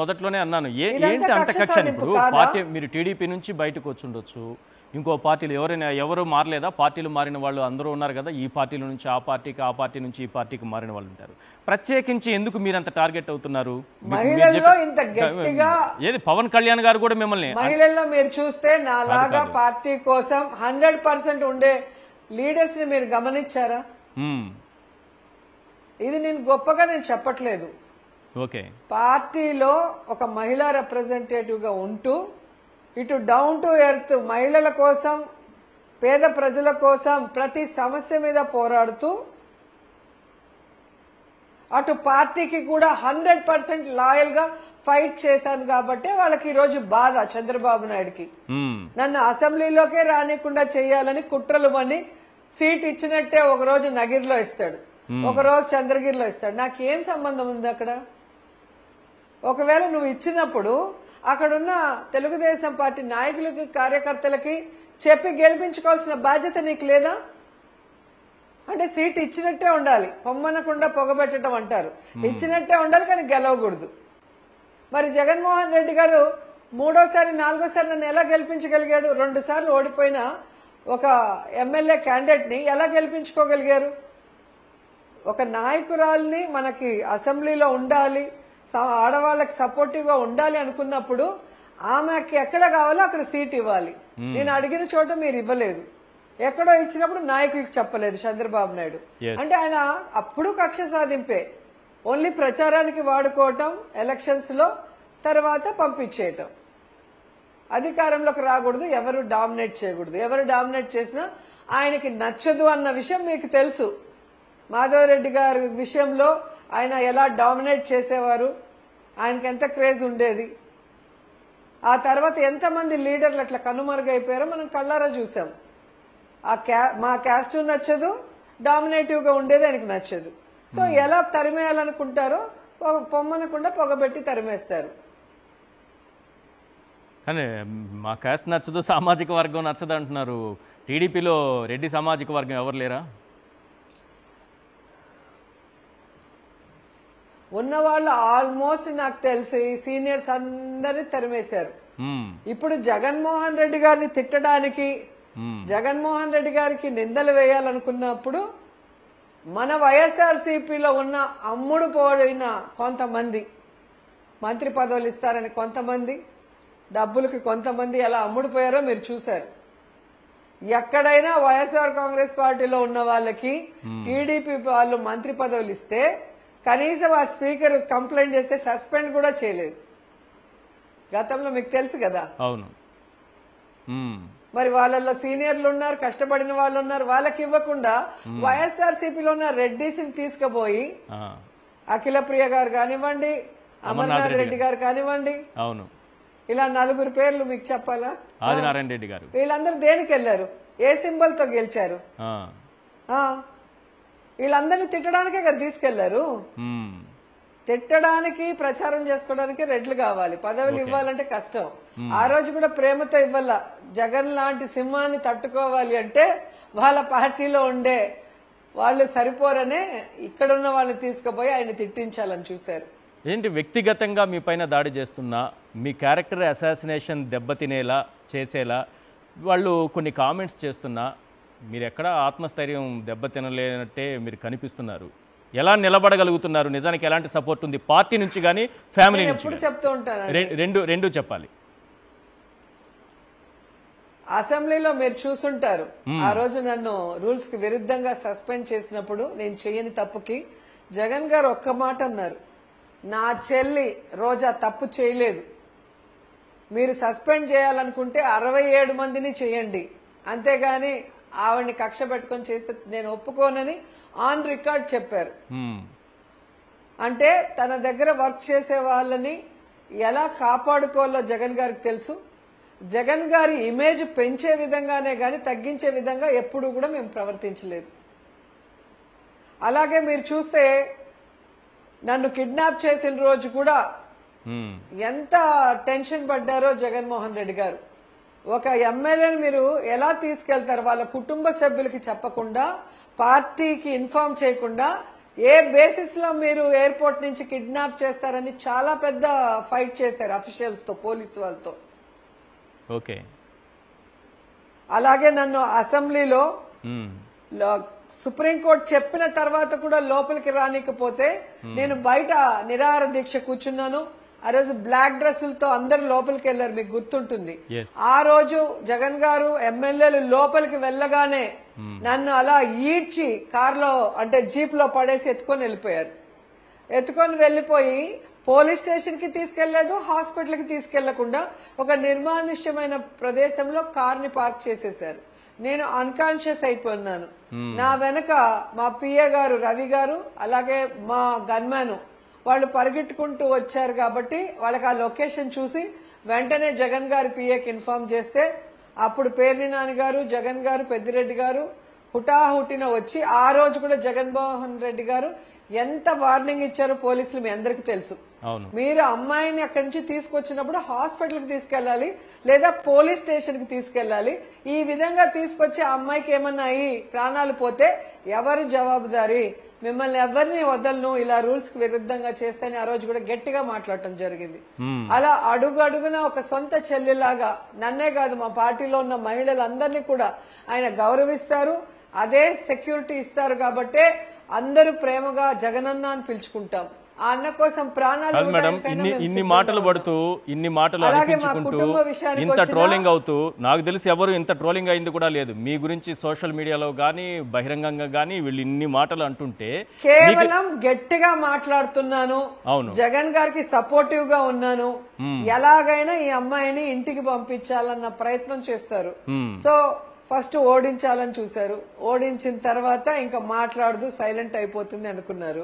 మొదట్లోనే అన్నాను. ఏంటి అంత కక్ష? ఇప్పుడు పార్టీ మీరు టీడీపీ నుంచి బయటకు వచ్చి ఉండొచ్చు, ఇంకో పార్టీలు ఎవరు మారలేదా? పార్టీలు మారిన వాళ్ళు అందరూ ఉన్నారు కదా, ఈ పార్టీల నుంచి ఆ పార్టీకి, ఆ పార్టీ నుంచి ఈ పార్టీకి మారిన వాళ్ళు ఉంటారు. ప్రత్యేకించి ఎందుకు మీరు అంత టార్గెట్ అవుతున్నారు? ఏది పవన్ కళ్యాణ్ గారు కూడా మిమ్మల్ని మహిళల్లో మీరు చూస్తే నాలాగా పార్టీ కోసం 100% ఉండే లీడర్స్ ని మీరు గమనించారా? ఇది నేను గొప్పగా చెప్పట్లేదు. ఓకే, పార్టీలో ఒక మహిళా రిప్రజెంటేటివ్ గా ఉంటూ ఇటు డౌన్ టు ఎర్త్ మహిళల కోసం, పేద ప్రజల కోసం ప్రతి సమస్య మీద పోరాడుతూ అటు పార్టీకి కూడా 100% లాయల్ గా ఫైట్ చేశాను కాబట్టి వాళ్ళకి ఈ రోజు బాధ చంద్రబాబు నాయుడుకి. నన్ను అసెంబ్లీలోకే రానికుండా చేయాలని కుట్రలు పని సీట్ ఇచ్చినట్టే ఒక రోజు నగిరిలో ఇస్తాడు, ఒక రోజు చంద్రగిరిలో ఇస్తాడు. నాకేం సంబంధం ఉంది అక్కడ? ఒకవేళ నువ్వు ఇచ్చినప్పుడు అక్కడున్న తెలుగుదేశం పార్టీ నాయకులకి, కార్యకర్తలకి చెప్పి గెలిపించుకోవాల్సిన బాధ్యత నీకు లేదా? అంటే సీట్ ఇచ్చినట్టే ఉండాలి, పొమ్మనకుండా పొగబెట్టడం అంటారు. ఇచ్చినట్టే ఉండాలి కానీ గెలవకూడదు. మరి జగన్మోహన్ రెడ్డి గారు మూడోసారి, నాలుగోసారి నన్ను ఎలా గెలిపించగలిగాడు? 2 సార్లు ఓడిపోయిన ఒక ఎమ్మెల్యే క్యాండిడేట్ ని ఎలా గెలిపించుకోగలిగారు? ఒక నాయకురాల్ని మనకి అసెంబ్లీలో ఉండాలి, ఆడవాళ్ళకి సపోర్టివ్ గా ఉండాలి అనుకున్నప్పుడు ఆమెకి ఎక్కడ కావాలో అక్కడ సీట్ ఇవ్వాలి. నేను అడిగిన చోట మీరు ఇవ్వలేదు, ఎక్కడో ఇచ్చినప్పుడు నాయకులకు చెప్పలేదు చంద్రబాబు నాయుడు. అంటే ఆయన అప్పుడు కక్ష సాధింపే, ఓన్లీ ప్రచారానికి వాడుకోవటం, ఎలక్షన్స్ లో తర్వాత పంపించేయటం. అధికారంలోకి రాకూడదు, ఎవరు డామినేట్ చేయకూడదు. ఎవరు డామినేట్ చేసినా ఆయనకి నచ్చదు అన్న విషయం మీకు తెలుసు. మాధవరెడ్డి గారి విషయంలో ఆయన ఎలా డామినేట్ చేసేవారు, ఆయనకి ఎంత క్రేజ్ ఉండేది. ఆ తర్వాత ఎంతమంది లీడర్లు అట్లా కనుమరుగైపోయారో మనం కళ్ళారా చూసాం. మా క్యాస్ట్ నచ్చదు, డామినేటివ్ గా ఉండేది ఆయనకు నచ్చదు. సో ఎలా తరిమేయాలనుకుంటారో పొమ్మనకుండా పొగబెట్టి తరిమేస్తారు. కానీ మా క్యాస్ట్ నచ్చదు, సామాజిక వర్గం నచ్చదు అంటున్నారు. టీడీపీలో రెడ్డి సామాజిక వర్గం ఎవరు లేరా? ఉన్నవాళ్ళు ఆల్మోస్ట్ నాకు తెలిసి సీనియర్స్ అందరినీ తరిమేశారు. ఇప్పుడు జగన్మోహన్ రెడ్డి గారిని తిట్టడానికి, జగన్మోహన్ రెడ్డి గారికి నిందలు వేయాలనుకున్నప్పుడు మన వైఎస్ఆర్సీపీలో ఉన్న అమ్ముడు పోయిన కొంతమంది, మంత్రి పదవులు ఇస్తారని కొంతమంది, డబ్బులకి కొంతమంది ఎలా అమ్ముడుపోయారో మీరు చూశారు. ఎక్కడైనా వైఎస్ఆర్ కాంగ్రెస్ పార్టీలో ఉన్న వాళ్ళకి టీడీపీ వాళ్ళు మంత్రి పదవులు ఇస్తే కనీసం ఆ స్పీకర్ కంప్లైంట్ చేస్తే సస్పెండ్ కూడా చేయలేదు. గతంలో మీకు తెలుసు కదా. అవును. మరి వాళ్ళల్లో సీనియర్లు ఉన్నారు, కష్టపడిన వాళ్ళు ఉన్నారు, వాళ్ళకి ఇవ్వకుండా వైఎస్ఆర్సీపీలో ఉన్న రెడ్డిస్ని తీసుకుపోయి అఖిల ప్రియ గారు కానివ్వండి, అమర్నాథ్ రెడ్డి గారు కానివ్వండి, అవును, ఇలా 4 పేర్లు మీకు చెప్పాలా? ఆదినారాయణ రెడ్డి గారు, వీళ్ళందరూ దేనికి వెళ్లారు? ఏ సింబల్ తో గెలిచారు? వీళ్ళందరినీ తిట్టడానికే కదా తీసుకెళ్లారు. తిట్టడానికి, ప్రచారం చేసుకోవడానికి రెడ్లు కావాలి. పదవులు ఇవ్వాలంటే కష్టం. ఆ రోజు కూడా ప్రేమతో ఇవ్వాల. జగన్ లాంటి సింహాన్ని తట్టుకోవాలి అంటే వాళ్ళ పార్టీలో ఉండే వాళ్ళు సరిపోరనే ఇక్కడున్న వాళ్ళని తీసుకుపోయి ఆయన తిట్టించాలని చూశారు. ఏంటి వ్యక్తిగతంగా మీ పైన దాడి చేస్తున్నా, మీ క్యారెక్టర్ అసాసినేషన్ దెబ్బతినేలా చేసేలా వాళ్ళు కొన్ని కామెంట్స్ చేస్తున్నా, మీరు ఎక్కడ ఆత్మస్థైర్యం దెబ్బతినలేనట్టే మీరు కనిపిస్తున్నారు. ఎలా నిలబడగలుగుతున్నారు? నిజానికి ఎలాంటి సపోర్ట్ ఉంది పార్టీ నుంచి కానీ ఫ్యామిలీ నుంచి? చెప్తూ ఉంటాను, రెండు చెప్పాలి. అసెంబ్లీలో మీరు చూసుంటారు, ఆ రోజు నన్ను రూల్స్ కి విరుద్ధంగా సస్పెండ్ చేసినప్పుడు నేను చేయని తప్పుకి జగన్ గారు ఒక్క మాట అన్నారు, నా చెల్లి రోజా తప్పు చేయలేదు, మీరు సస్పెండ్ చేయాలనుకుంటే 67 మందిని చేయండి, అంతేగాని ఆవిడ్ని కక్ష పెట్టుకొని చేస్తే నేను ఒప్పుకోనని ఆన్ రికార్డ్ చెప్పారు. అంటే తన దగ్గర వర్క్ చేసే వాళ్ళని ఎలా కాపాడుకోవాలో జగన్ గారికి తెలుసు. జగన్ గారి ఇమేజ్ పెంచే విధంగానే గాని తగ్గించే విధంగా ఎప్పుడూ కూడా మేము ప్రవర్తించలేదు. అలాగే మీరు చూస్తే నన్ను కిడ్నాప్ చేసిన రోజు కూడా ఎంత టెన్షన్ పడ్డారో జగన్మోహన్ రెడ్డి గారు. ఒక ఎమ్మెల్యేని మీరు ఎలా తీసుకెళ్తారు? వాళ్ళ కుటుంబ సభ్యులకి చెప్పకుండా, పార్టీకి ఇన్ఫార్మ్ చేయకుండా ఏ బేసిస్ లో మీరు ఎయిర్పోర్ట్ నుంచి కిడ్నాప్ చేస్తారని చాలా పెద్ద ఫైట్ చేశారు అఫీషియల్స్ తో, పోలీసు వాళ్ళతో. ఓకే. అలాగే నన్ను అసెంబ్లీలో సుప్రీంకోర్టు చెప్పిన తర్వాత కూడా లోపలికి రానికపోతే నేను బయట నిరాహార దీక్ష కూర్చున్నాను. ఆ రోజు బ్లాక్ డ్రెస్సులతో అందరు లోపలికి వెళ్లారు, మీకు గుర్తుంటుంది. ఆ రోజు జగన్ గారు ఎమ్మెల్యేలు లోపలికి వెళ్ళగానే నన్ను అలా ఈడ్చి కార్లో అంటే జీప్ లో పడేసి ఎత్తుకొని వెళ్ళిపోయారు. ఎత్తుకొని వెళ్లిపోయి పోలీస్ స్టేషన్ కి తీసుకెళ్లేదు, హాస్పిటల్ కి తీసుకెళ్లకుండా ఒక నిర్మానుష్యమైన ప్రదేశంలో కార్ ని పార్క్ చేసేశారు. నేను అన్కాన్షియస్ అయిపోయినాను. నా వెనక మా పిఏ గారు రవి గారు అలాగే మా గన్మ్యాన్ వాళ్ళు పరిగెట్టుకుంటూ వచ్చారు కాబట్టి వాళ్ళకి ఆ లొకేషన్ చూసి వెంటనే జగన్ గారి పిఏకి ఇన్ఫార్మ్ చేస్తే అప్పుడు పేర్ని నాని గారు, జగన్ గారు, పెద్దిరెడ్డి గారు హుటాహుటిన వచ్చి ఆ రోజు కూడా జగన్మోహన్ రెడ్డి గారు ఎంత వార్నింగ్ ఇచ్చారో పోలీసులు మీ అందరికీ తెలుసు. మీరు అమ్మాయిని అక్కడి నుంచి తీసుకొచ్చినప్పుడు హాస్పిటల్ కి తీసుకెళ్లాలి లేదా పోలీస్ స్టేషన్ కి తీసుకెళ్లాలి. ఈ విధంగా తీసుకొచ్చి ఆ అమ్మాయికి ఏమన్నా అయ్యి ప్రాణాలు పోతే ఎవరు జవాబుదారీ? మిమ్మల్ని ఎవరిని వదలను ఇలా రూల్స్ కి విరుద్ధంగా చేస్తేనే ఆ రోజు కూడా గట్టిగా మాట్లాడటం జరిగింది. అలా అడుగు అడుగున ఒక సొంత చెల్లిలాగా నన్నే కాదు మా పార్టీలో ఉన్న మహిళలందరినీ కూడా ఆయన గౌరవిస్తారు, అదే సెక్యూరిటీ ఇస్తారు. కాబట్టే అందరూ ప్రేమగా జగనన్న అని పిలుచుకుంటాం. ఆ అన్న కోసం ప్రాణాలు ఇన్ని మాటలు పడుతూ ఇన్ని మాటలు అనిపించుకుంటూ ఇంత ట్రోలింగ్ అవుతూ నాకు తెలిసి ఎవరు ఇంత ట్రోలింగ్ అయింది కూడా లేదు మీ గురించి సోషల్ మీడియాలో గానీ బహిరంగంగా గానీ వీళ్ళు ఇన్ని మాటలు అంటుంటే కేవలం గట్టిగా మాట్లాడుతున్నాను. జగన్ గారికి సపోర్టివ్ గా ఉన్నాను. ఎలాగైనా ఈ అమ్మాయిని ఇంటికి పంపించాలన్న ప్రయత్నం చేస్తారు. సో ఫస్ట్ ఓడించాలని చూశారు. ఓడించిన తర్వాత ఇంకా మాట్లాడదు సైలెంట్ అయిపోతుంది అనుకున్నారు.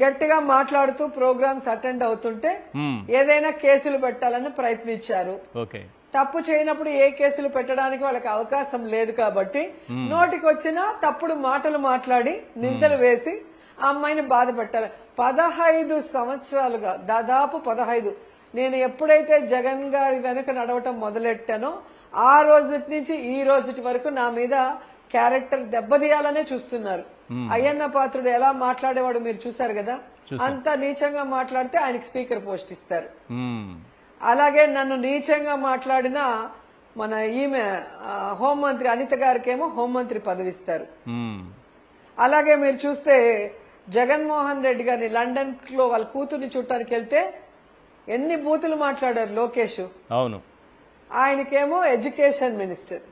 గట్టిగా మాట్లాడుతూ ప్రోగ్రామ్స్ అటెండ్ అవుతుంటే ఏదైనా కేసులు పెట్టాలని ప్రయత్నించారు. తప్పు చేయనప్పుడు ఏ కేసులు పెట్టడానికి వాళ్ళకి అవకాశం లేదు కాబట్టి నోటికి వచ్చిన తప్పుడు మాటలు మాట్లాడి నిందలు వేసి ఆ అమ్మాయిని బాధ పెట్టారు. 15 సంవత్సరాలుగా దాదాపు 15 నేను ఎప్పుడైతే జగన్ గారి వెనుక నడవటం మొదలెట్టానో ఆ రోజు నుంచి ఈ రోజు వరకు నా మీద క్యారెక్టర్ దెబ్బతీయాలనే చూస్తున్నారు. అయ్యన్న పాత్రుడు ఎలా మాట్లాడేవాడు మీరు చూసారు కదా, అంత నీచంగా మాట్లాడితే ఆయనకి స్పీకర్ పోస్ట్ ఇస్తారు. అలాగే నన్ను నీచంగా మాట్లాడిన మన ఈమె హోంమంత్రి అనిత గారికి ఏమో హోంమంత్రి పదవి ఇస్తారు. అలాగే మీరు చూస్తే జగన్మోహన్ రెడ్డి గారిని లండన్ లో వాళ్ళ కూతుర్ని చూడటానికి వెళ్తే ఎన్ని బూతులు మాట్లాడారు లోకేష్. అవును, ఆయనకేమో ఎడ్యుకేషన్ మినిస్టర్.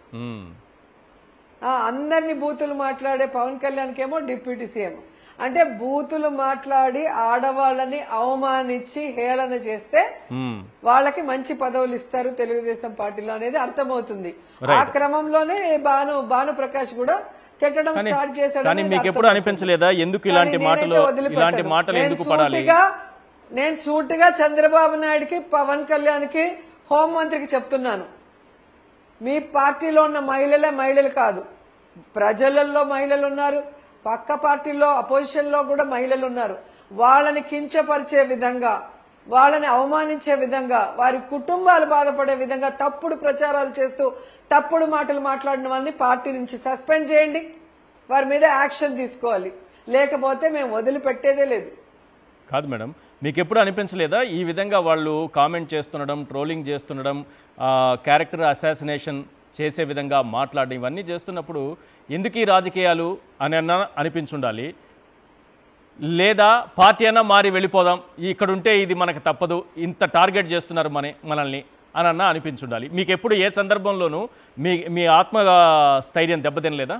అందరినీ బూతులు మాట్లాడే పవన్ కళ్యాణ్ కేమో డిప్యూటీ సీఎం. అంటే బూతులు మాట్లాడి ఆడవాళ్ళని అవమానించి హేళన చేస్తే వాళ్ళకి మంచి పదవులు ఇస్తారు తెలుగుదేశం పార్టీలో అనేది అర్థమవుతుంది. ఆ క్రమంలోనే భాను ప్రకాష్ కూడా తిట్టడం స్టార్ట్ చేశాడు. మీకు ఎప్పుడు అనిపించలేదా ఎందుకు ఇలాంటి మాటలు ఎందుకు పడాలి? నేను సూటిగా చంద్రబాబు నాయుడుకి పవన్ కళ్యాణ్ కి హోంమంత్రికి చెప్తున్నాను, మీ పార్టీలో ఉన్న మహిళలు కాదు, ప్రజలలో మహిళలు ఉన్నారు, పక్క పార్టీలో అపోజిషన్ లో కూడా మహిళలు ఉన్నారు. వాళ్ళని కించపరిచే విధంగా, వాళ్ళని అవమానించే విధంగా, వారి కుటుంబాలు బాధపడే విధంగా తప్పుడు ప్రచారాలు చేస్తూ తప్పుడు మాటలు మాట్లాడిన వాళ్ళని పార్టీ నుంచి సస్పెండ్ చేయండి, వారి మీద యాక్షన్ తీసుకోవాలి, లేకపోతే మేము వదిలిపెట్టేదే లేదు. కాదు మేడం, మీకు ఎప్పుడు అనిపించలేదా ఈ విధంగా వాళ్ళు కామెంట్ చేస్తుండడం, ట్రోలింగ్ చేస్తుండడం, క్యారెక్టర్ అసాసినేషన్ చేసే విధంగా మాట్లాడడం ఇవన్నీ చేస్తున్నప్పుడు ఎందుకు ఈ రాజకీయాలు అని అనిపించుండాలి? లేదా పార్టీ అయినా మారి వెళ్ళిపోదాం, ఇక్కడుంటే ఇది మనకు తప్పదు, ఇంత టార్గెట్ చేస్తున్నారు మనల్ని అని అనిపించుండాలి. మీకు ఎప్పుడు ఏ సందర్భంలోనూ మీ ఆత్మ స్థైర్యం దెబ్బతినలేదా?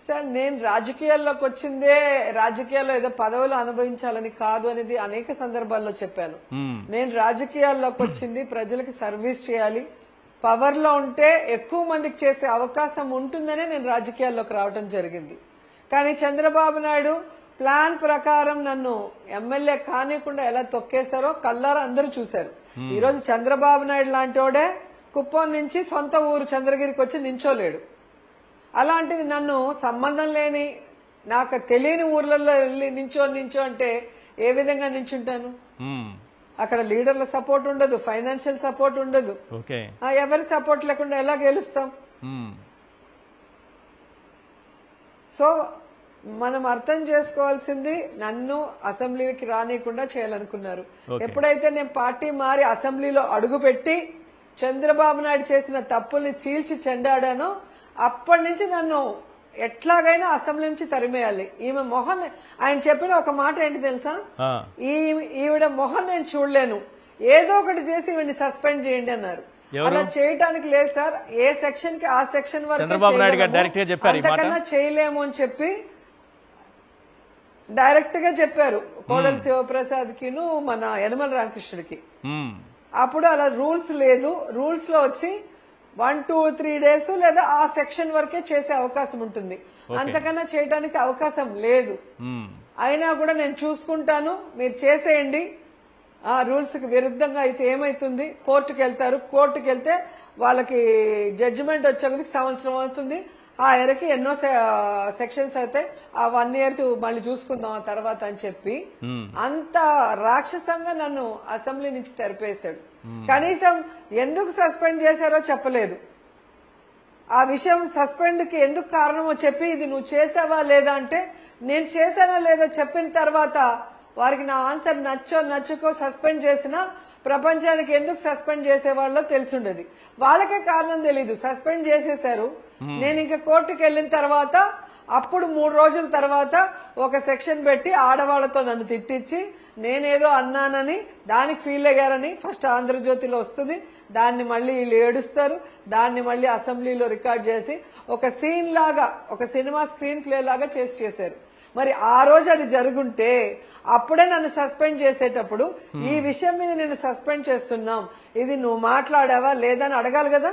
సార్, నేను రాజకీయాల్లోకి వచ్చిందే రాజకీయాల్లో ఏదో పదవులు అనుభవించాలని కాదు అనేది అనేక సందర్భాల్లో చెప్పాను. నేను రాజకీయాల్లోకి వచ్చింది ప్రజలకు సర్వీస్ చేయాలి, పవర్ లో ఉంటే ఎక్కువ మందికి చేసే అవకాశం ఉంటుందనే నేను రాజకీయాల్లోకి రావడం జరిగింది. కానీ చంద్రబాబు నాయుడు ప్లాన్ ప్రకారం నన్ను ఎమ్మెల్యే కానికుండా ఎలా తొక్కేశారో కల్లారా అందరూ చూశారు. ఈ రోజు చంద్రబాబు నాయుడు లాంటి వాడే కుప్పం నుంచి సొంత ఊరు చంద్రగిరికి వచ్చి నించోలేడు. అలాంటిది నన్ను సంబంధం లేని నాకు తెలియని ఊర్లలో వెళ్ళి నించో అంటే ఏ విధంగా నించుంటాను? అక్కడ లీడర్ల సపోర్ట్ ఉండదు, ఫైనాన్షియల్ సపోర్ట్ ఉండదు, ఎవరి సపోర్ట్ లేకుండా ఎలా గెలుస్తాం? సో మనం అర్థం చేసుకోవాల్సింది నన్ను అసెంబ్లీకి రానియకుండా చేయాలనుకున్నారు. ఎప్పుడైతే నేను పార్టీ మారి అసెంబ్లీలో అడుగుపెట్టి చంద్రబాబు నాయుడు చేసిన తప్పుల్ని చీల్చి చెండాడానో అప్పటి నుంచి నన్ను ఎట్లాగైనా అసెంబ్లీ నుంచి తరిమేయాలి. ఈమె మొహం, ఆయన చెప్పిన ఒక మాట ఏంటి తెలుసా, ఈవిడ మొహం నేను చూడలేను, ఏదో ఒకటి చేసి ఈవిడ్ని సస్పెండ్ చేయండి అన్నారు. అలా చేయడానికి లేదు సార్, ఏ సెక్షన్ కి ఆ సెక్షన్ వరకు అంతకన్నా చేయలేము అని చెప్పి డైరెక్ట్ గా చెప్పారు కోడలి శివప్రసాద్ కిను మన యనమల రామకృష్ణుడికి. అప్పుడు అలా రూల్స్ లేదు, రూల్స్ లో వచ్చి 1, 2, 3 days లేదా ఆ సెక్షన్ వరకే చేసే అవకాశం ఉంటుంది, అంతకన్నా చేయడానికి అవకాశం లేదు. అయినా కూడా నేను చూసుకుంటాను, మీరు చేసేయండి, ఆ రూల్స్ కి విరుద్ధంగా అయితే ఏమైతుంది, కోర్టుకు వెళ్తారు, కోర్టుకు వెళ్తే వాళ్ళకి జడ్జిమెంట్ వచ్చేందుకు సంవత్సరం అవుతుంది, ఆ ఎరకి ఎన్నో సెక్షన్స్ అయితే ఆ 1 year మళ్ళీ చూసుకుందాం ఆ తర్వాత అని చెప్పి అంత రాక్షసంగా నన్ను అసెంబ్లీ నుంచి తెరపేశాడు. కనీసం ఎందుకు సస్పెండ్ చేశారో చెప్పలేదు, ఆ విషయం సస్పెండ్ కి ఎందుకు కారణమో చెప్పి ఇది నువ్వు చేసావా లేదా అంటే నేను చేశానో లేదో చెప్పిన తర్వాత వారికి నా ఆన్సర్ నచ్చుకో సస్పెండ్ చేసినా ప్రపంచానికి ఎందుకు సస్పెండ్ చేసేవాళ్ళో తెలిసిండేది. వాళ్ళకే కారణం తెలీదు, సస్పెండ్ చేసేశారు. నేను ఇంకా కోర్టుకు వెళ్లిన తర్వాత అప్పుడు 3 రోజుల తర్వాత ఒక సెక్షన్ పెట్టి ఆడవాళ్లతో నన్ను తిట్టించి నేనేదో అన్నానని దానికి ఫీల్ అయ్యారని ఫస్ట్ ఆంధ్రజ్యోతిలో వస్తుంది, దాన్ని మళ్ళీ వీళ్ళు ఏడుస్తారు, దాన్ని మళ్ళీ అసెంబ్లీలో రికార్డ్ చేసి ఒక సీన్ లాగా, ఒక సినిమా స్క్రీన్ ప్లే లాగా చేశారు. మరి ఆ రోజు అది జరుగుంటే అప్పుడే నన్ను సస్పెండ్ చేసేటప్పుడు ఈ విషయం మీద నేను సస్పెండ్ చేస్తున్నాం, ఇది నువ్వు మాట్లాడావా లేదా అని అడగాలి కదా.